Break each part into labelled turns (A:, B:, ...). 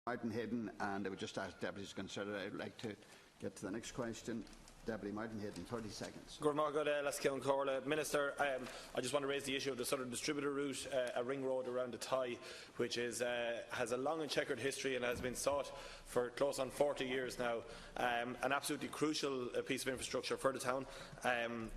A: Martin Hayden, and I would just ask deputies to consider. I would like to get to the next question. Deputy Martin Hayden, 30 seconds.
B: Minister, I just want to raise the issue of the Southern Distributor route, a ring road around Athy, which has a long and checkered history and has been sought for close on 40 years now. An absolutely crucial piece of infrastructure for the town,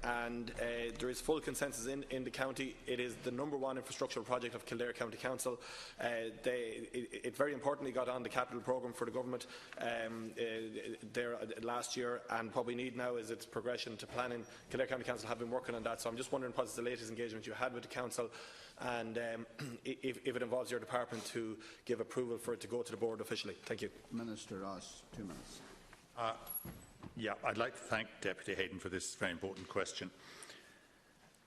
B: and there is full consensus in the county. It is the #1 infrastructural project of Kildare County Council. It very importantly got on the capital programme for the government there last year, and what we need now is its progression to planning. Kildare County Council have been working on that, so I'm just wondering what's the latest engagement you had with the council, and if it involves your department to give approval for it to go to the board officially. Thank you.
A: Minister Ross, 2 minutes.
C: I'd like to thank Deputy Hayden for this very important question.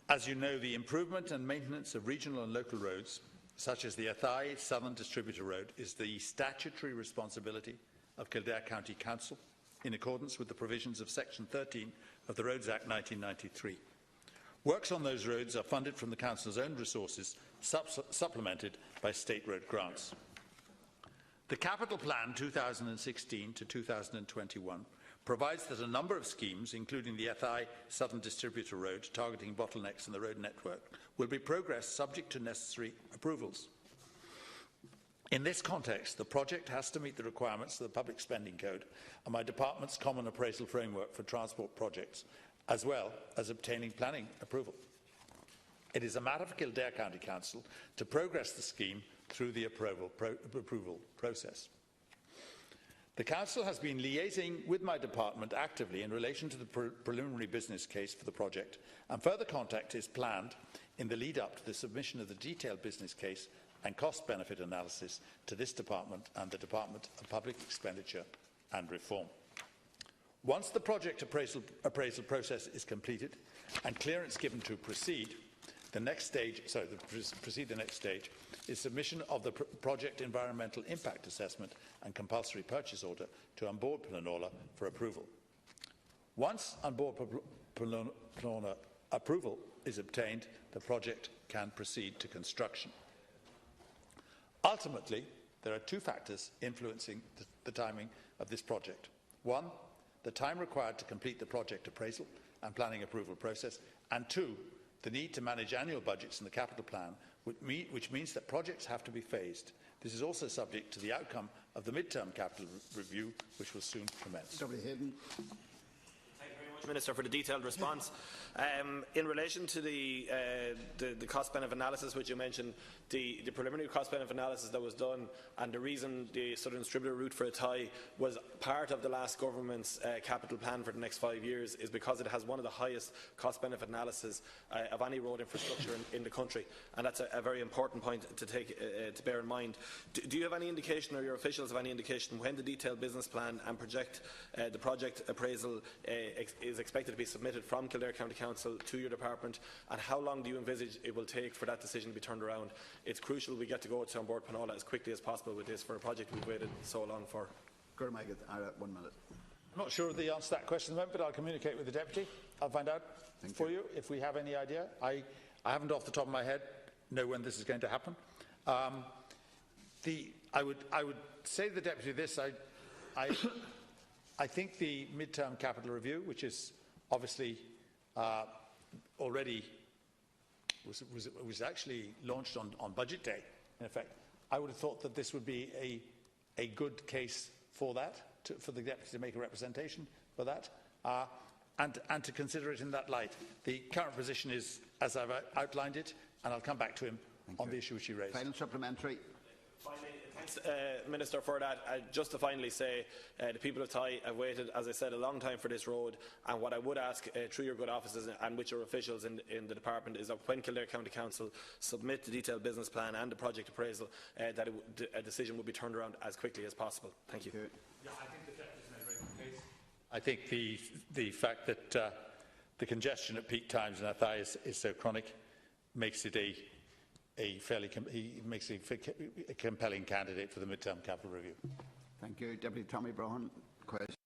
C: As you know, the improvement and maintenance of regional and local roads, such as the Athy Southern Distributor Road, is the statutory responsibility of Kildare County Council, in accordance with the provisions of Section 13 of the Roads Act 1993. Works on those roads are funded from the Council's own resources, supplemented by state road grants. The Capital Plan 2016 to 2021 provides that a number of schemes, including the Athy Southern Distributor Road, targeting bottlenecks in the road network, will be progressed subject to necessary approvals. In this context, the project has to meet the requirements of the Public Spending Code and my department's Common Appraisal Framework for transport projects, as well as obtaining planning approval. It is a matter for Kildare County Council to progress the scheme through the approval process. The Council has been liaising with my department actively in relation to the preliminary business case for the project, and further contact is planned in the lead-up to the submission of the detailed business case and cost-benefit analysis to this department and the Department of Public Expenditure and Reform. Once the project appraisal process is completed and clearance given to proceed, the next stage is submission of the project environmental impact assessment and compulsory purchase order to An Bord Pleanála for approval. Once An Bord Pleanála approval is obtained, the project can proceed to construction. Ultimately, there are 2 factors influencing the timing of this project. 1, the time required to complete the project appraisal and planning approval process, and 2, the need to manage annual budgets in the capital plan, which means that projects have to be phased. This is also subject to the outcome of the mid-term capital review, which will soon commence.
A: Deputy Hayden.
B: Thank you very much, Minister, for the detailed response. In relation to the cost-benefit analysis which you mentioned, the preliminary cost-benefit analysis that was done, and the reason the Southern Distributor route for Athy was part of the last government's capital plan for the next 5 years, is because it has one of the highest cost-benefit analyses of any road infrastructure in the country, and that's a very important point to bear in mind. Do you have any indication, or your officials have any indication, when the detailed business plan and the project appraisal is expected to be submitted from Kildare County Council to your department, and how long do you envisage it will take for that decision to be turned around? It's crucial we get to go to An Bord Pleanála as quickly as possible with this, for a project we've waited so long for.
A: 1 minute.
C: I'm not sure of the answer to that question at the moment, but I'll communicate with the Deputy. I'll find out for you if we have any idea. I haven't off the top of my head know when this is going to happen. I would say to the Deputy this. I think the mid-term capital review, which is obviously already was actually launched on budget day, in effect. I would have thought that this would be a good case for that, for the Deputy to make a representation for that, and to consider it in that light. The current position is as I've outlined it, and I'll come back to him on the issue which he raised.
A: Final supplementary.
B: Finally, thanks, Minister, for that. Just to finally say, the people of Athy have waited, as I said, a long time for this road, and what I would ask through your good offices and with your officials in the department is that when Kildare County Council submit the detailed business plan and the project appraisal, that a decision will be turned around as quickly as possible. Thank you.
C: Yeah, I think the Deputy's made a very good case. I think the fact that the congestion at peak times in Athy is so chronic makes it a compelling candidate for the mid-term capital review.
A: Thank you. Deputy Tommy Brohan. Question.